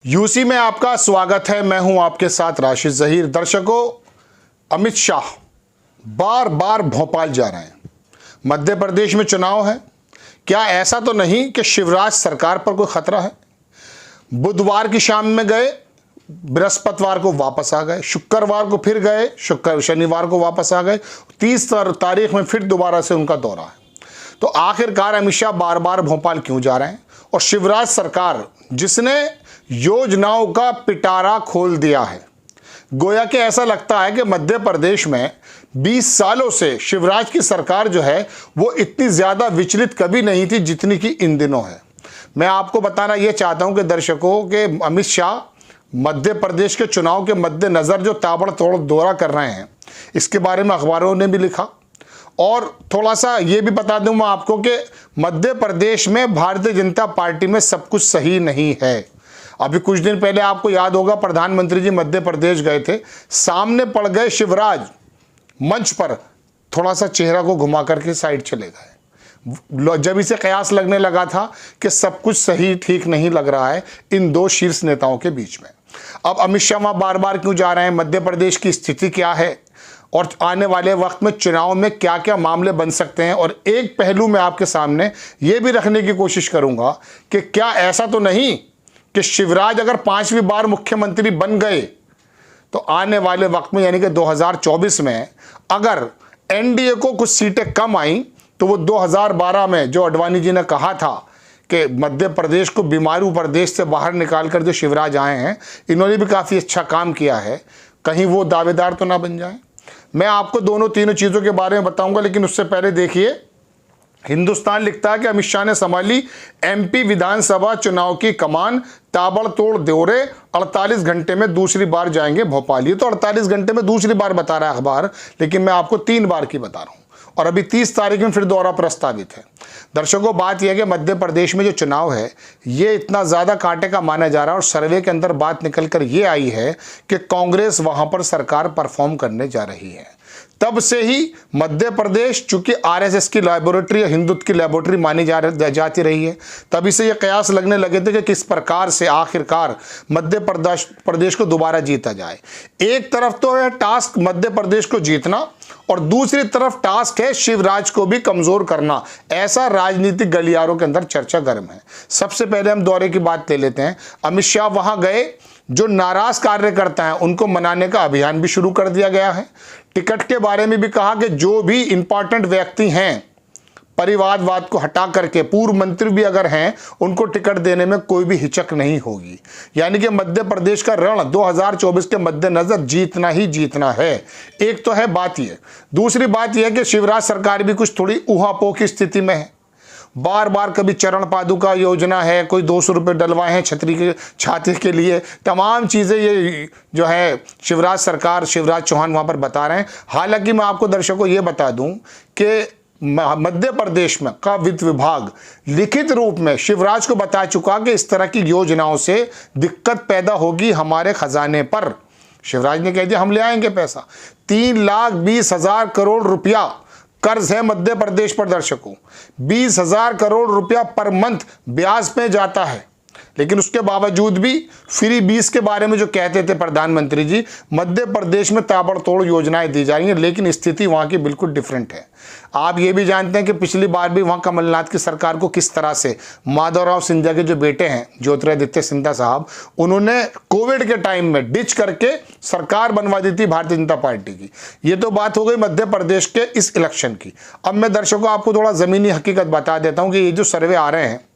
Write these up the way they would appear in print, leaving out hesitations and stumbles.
UC में आपका स्वागत है। मैं हूं आपके साथ राशिद जहीर। दर्शकों, अमित शाह बार बार भोपाल जा रहे हैं। मध्य प्रदेश में चुनाव है। क्या ऐसा तो नहीं कि शिवराज सरकार पर कोई खतरा है? बुधवार की शाम में गए, बृहस्पतिवार को वापस आ गए, शुक्रवार को फिर गए, शनिवार को वापस आ गए, 30 तारीख में फिर दोबारा से उनका दौरा है। तो आखिरकार अमित शाह बार बार भोपाल क्यों जा रहे हैं? और शिवराज सरकार जिसने योजनाओं का पिटारा खोल दिया है, गोया कि ऐसा लगता है कि मध्य प्रदेश में 20 सालों से शिवराज की सरकार जो है वो इतनी ज़्यादा विचलित कभी नहीं थी जितनी कि इन दिनों है। मैं आपको बताना ये चाहता हूं कि दर्शकों के अमित शाह मध्य प्रदेश के चुनाव के मद्देनज़र जो ताबड़तोड़ दौरा कर रहे हैं, इसके बारे में अखबारों ने भी लिखा। और थोड़ा सा ये भी बता दूं मैं आपको कि मध्य प्रदेश में भारतीय जनता पार्टी में सब कुछ सही नहीं है। अभी कुछ दिन पहले आपको याद होगा, प्रधानमंत्री जी मध्य प्रदेश गए थे, सामने पड़ गए शिवराज, मंच पर थोड़ा सा चेहरा को घुमा करके साइड चले गए। जब इसे कयास लगने लगा था कि सब कुछ सही ठीक नहीं लग रहा है इन दो शीर्ष नेताओं के बीच में। अब अमित शाह वहां बार बार क्यों जा रहे हैं? मध्य प्रदेश की स्थिति क्या है और आने वाले वक्त में चुनाव में क्या क्या मामले बन सकते हैं? और एक पहलू मैं आपके सामने ये भी रखने की कोशिश करूंगा कि क्या ऐसा तो नहीं कि शिवराज अगर 5वीं बार मुख्यमंत्री बन गए तो आने वाले वक्त में यानी कि 2024 में अगर एनडीए को कुछ सीटें कम आई तो वो 2012 में जो अडवाणी जी ने कहा था कि मध्य प्रदेश को बीमारू प्रदेश से बाहर निकाल कर जो शिवराज आए हैं, इन्होंने भी काफ़ी अच्छा काम किया है, कहीं वो दावेदार तो ना बन जाए। मैं आपको दोनों तीनों चीज़ों के बारे में बताऊंगा, लेकिन उससे पहले देखिए, हिंदुस्तान लिखता है कि अमित शाह ने संभाली एमपी विधानसभा चुनाव की कमान, ताबड़तोड़ दौरे, 48 घंटे में दूसरी बार जाएंगे भोपाल। ये तो 48 घंटे में दूसरी बार बता रहा है अखबार, लेकिन मैं आपको 3 बार की बता रहा हूं। और अभी 30 तारीख में फिर दौरा प्रस्तावित है। दर्शकों, बात यह है कि मध्य प्रदेश में जो चुनाव है ये इतना ज़्यादा कांटे का माना जा रहा है और सर्वे के अंदर बात निकल कर ये आई है कि कांग्रेस वहां पर सरकार परफॉर्म करने जा रही है। तब से ही मध्य प्रदेश चूंकि आरएसएस की लैबोरेटरी या हिंदुत्व की लैबोरेटरी मानी जाती रही है, तभी से ये कयास लगने लगे थे कि किस प्रकार से आखिरकार मध्य प्रदेश को दोबारा जीता जाए। एक तरफ तो है टास्क मध्य प्रदेश को जीतना और दूसरी तरफ टास्क है शिवराज को भी कमजोर करना। ऐसा राजनीतिक गलियारों के अंदर चर्चा गर्म है। सबसे पहले हम दौरे की बात ले लेते हैं। अमित शाह वहां गए, जो नाराज कार्यकर्ता हैं उनको मनाने का अभियान भी शुरू कर दिया गया है। टिकट के बारे में भी कहा कि जो भी इंपॉर्टेंट व्यक्ति हैं, परिवारवाद को हटा करके पूर्व मंत्री भी अगर हैं, उनको टिकट देने में कोई भी हिचक नहीं होगी। यानी कि मध्य प्रदेश का रण 2024 के मद्देनजर जीतना ही जीतना है। एक तो है बात ये। दूसरी बात यह है कि शिवराज सरकार भी कुछ थोड़ी ऊहापोह की स्थिति में है। बार बार कभी चरण पादुका योजना है, कोई 200 रुपये डलवाए हैं छतरी के छाते के लिए, तमाम चीज़ें ये जो है शिवराज सरकार, शिवराज चौहान वहाँ पर बता रहे हैं। हालांकि मैं आपको दर्शकों ये बता दूं कि मध्य प्रदेश में का वित्त विभाग लिखित रूप में शिवराज को बता चुका कि इस तरह की योजनाओं से दिक्कत पैदा होगी हमारे खजाने पर। शिवराज ने कह दिया हम ले आएंगे पैसा। 3,20,000 करोड़ रुपया कर्ज है मध्य प्रदेश पर। दर्शकों, 20,000 करोड़ रुपया पर मंथ ब्याज पे जाता है, लेकिन उसके बावजूद भी फ्री 20 के बारे में जो कहते थे प्रधानमंत्री जी, मध्य प्रदेश में ताबड़तोड़ योजनाएं दी जा रही हैं, लेकिन स्थिति वहां की बिल्कुल डिफरेंट है। आप ये भी जानते हैं कि पिछली बार भी वहां कमलनाथ की सरकार को किस तरह से माधवराव सिंधिया के जो बेटे हैं ज्योतिरादित्य सिंधिया साहब, उन्होंने कोविड के टाइम में डिच करके सरकार बनवा दी थी भारतीय जनता पार्टी की। ये तो बात हो गई मध्य प्रदेश के इस इलेक्शन की। अब मैं दर्शकों आपको थोड़ा जमीनी हकीकत बता देता हूं कि ये जो सर्वे आ रहे हैं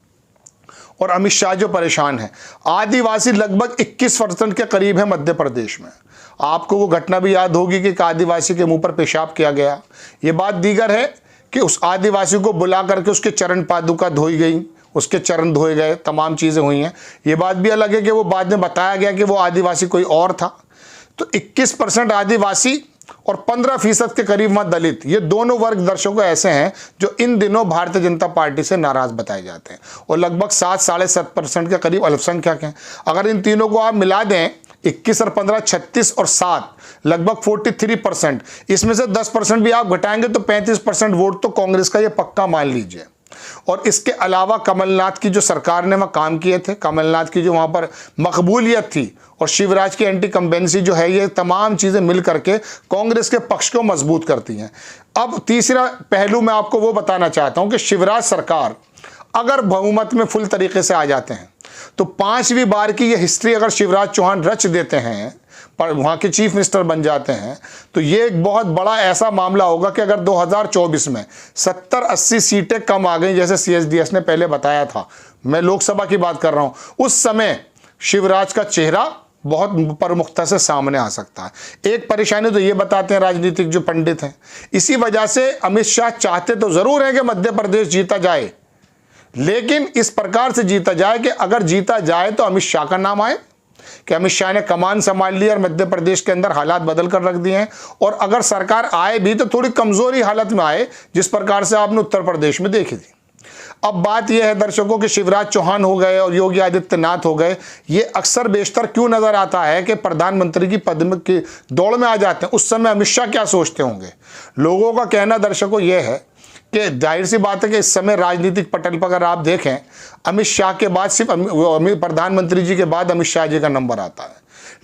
और अमित शाह जो परेशान है, आदिवासी लगभग 21% के करीब है मध्य प्रदेश में। आपको वो घटना भी याद होगी कि एक आदिवासी के मुंह पर पेशाब किया गया। ये बात दीगर है कि उस आदिवासी को बुला करके उसके चरण पादुका धोई गई, उसके चरण धोए गए, तमाम चीज़ें हुई हैं। ये बात भी अलग है कि वो बाद में बताया गया कि वो आदिवासी कोई और था। तो 21% आदिवासी और 15% के करीब मत दलित, ये दोनों वर्ग दर्शकों ऐसे हैं जो इन दिनों भारतीय जनता पार्टी से नाराज बताए जाते हैं। और लगभग 7-7.5% के करीब अल्पसंख्यक हैं। अगर इन तीनों को आप मिला दें, 21 और 15, 36 और 7, लगभग 43%। इसमें से 10% भी आप घटाएंगे तो 35% वोट तो कांग्रेस का ये पक्का मान लीजिए। और इसके अलावा कमलनाथ की जो सरकार ने वहाँ काम किए थे, कमलनाथ की जो वहाँ पर मकबूलियत थी और शिवराज की एंटी कंबेंसी जो है, ये तमाम चीज़ें मिल करके कांग्रेस के पक्ष को मजबूत करती हैं। अब तीसरा पहलू मैं आपको वो बताना चाहता हूँ कि शिवराज सरकार अगर बहुमत में फुल तरीके से आ जाते हैं तो 5वीं बार की ये हिस्ट्री अगर शिवराज चौहान रच देते हैं, पर वहाँ के चीफ मिनिस्टर बन जाते हैं, तो ये एक बहुत बड़ा ऐसा मामला होगा कि अगर 2024 में 70-80 सीटें कम आ गई, जैसे CSDS ने पहले बताया था, मैं लोकसभा की बात कर रहा हूँ, उस समय शिवराज का चेहरा बहुत प्रमुखता से सामने आ सकता है। एक परेशानी तो ये बताते हैं राजनीतिक जो पंडित हैं, इसी वजह से अमित शाह चाहते तो ज़रूर हैं कि मध्य प्रदेश जीता जाए, लेकिन इस प्रकार से जीता जाए कि अगर जीता जाए तो अमित शाह का नाम आए कि अमित शाह ने कमान संभाल ली और मध्य प्रदेश के अंदर हालात बदल कर रख दिए हैं, और अगर सरकार आए भी तो थोड़ी कमजोरी हालत में आए, जिस प्रकार से आपने उत्तर प्रदेश में देखी थी। अब बात यह है दर्शकों कि शिवराज चौहान हो गए और योगी आदित्यनाथ हो गए, ये अक्सर बेशतर क्यों नजर आता है कि प्रधानमंत्री की पद की दौड़ में आ जाते हैं। उस समय अमित शाह क्या सोचते होंगे? लोगों का कहना दर्शकों यह है कि जाहिर सी बात है कि इस समय राजनीतिक पटल पर अगर आप देखें, अमित शाह के बाद सिर्फ प्रधानमंत्री जी के बाद अमित शाह जी का नंबर आता है,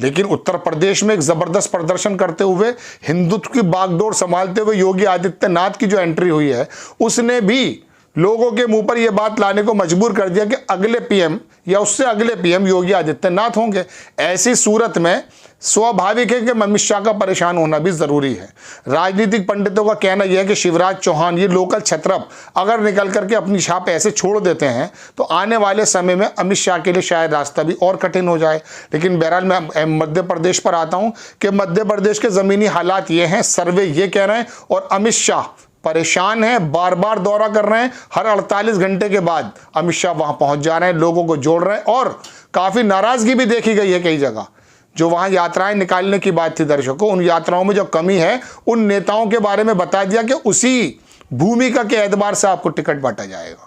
लेकिन उत्तर प्रदेश में एक ज़बरदस्त प्रदर्शन करते हुए, हिंदुत्व की बागडोर संभालते हुए योगी आदित्यनाथ की जो एंट्री हुई है, उसने भी लोगों के मुंह पर यह बात लाने को मजबूर कर दिया कि अगले पीएम या उससे अगले पीएम योगी आदित्यनाथ होंगे। ऐसी सूरत में स्वाभाविक है कि अमित शाह का परेशान होना भी जरूरी है। राजनीतिक पंडितों का कहना यह है कि शिवराज चौहान ये लोकल छत्रप अगर निकल करके अपनी छाप ऐसे छोड़ देते हैं तो आने वाले समय में अमित शाह के लिए शायद रास्ता भी और कठिन हो जाए। लेकिन बहरहाल मैं मध्य प्रदेश पर आता हूं कि मध्य प्रदेश के ज़मीनी हालात ये हैं, सर्वे ये कह रहे हैं, और अमित शाह परेशान है, बार बार दौरा कर रहे हैं, हर 48 घंटे के बाद अमित शाह वहां पहुंच जा रहे हैं, लोगों को जोड़ रहे हैं, और काफ़ी नाराज़गी भी देखी गई है कई जगह। जो वहां यात्राएं निकालने की बात थी दर्शकों, उन यात्राओं में जो कमी है उन नेताओं के बारे में बता दिया कि उसी भूमिका के एतबार से आपको टिकट बांटा जाएगा।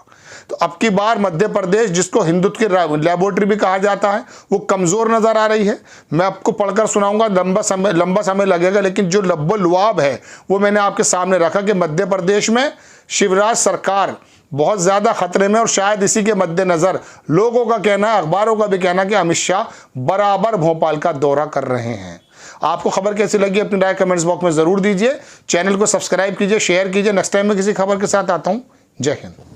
तो अब की बार मध्य प्रदेश, जिसको हिंदुत्व की लैबोरेटरी भी कहा जाता है, वो कमज़ोर नज़र आ रही है। मैं आपको पढ़कर सुनाऊंगा, लंबा समय लगेगा, लेकिन जो लब्बो लुआब है वो मैंने आपके सामने रखा कि मध्य प्रदेश में शिवराज सरकार बहुत ज़्यादा खतरे में, और शायद इसी के मद्देनज़र लोगों का कहना है, अखबारों का भी कहना कि अमित शाह बराबर भोपाल का दौरा कर रहे हैं। आपको खबर कैसी लगी अपनी राय कमेंट्स बॉक्स में ज़रूर दीजिए। चैनल को सब्सक्राइब कीजिए, शेयर कीजिए। नेक्स्ट टाइम मैं किसी खबर के साथ आता हूँ। जय हिंद।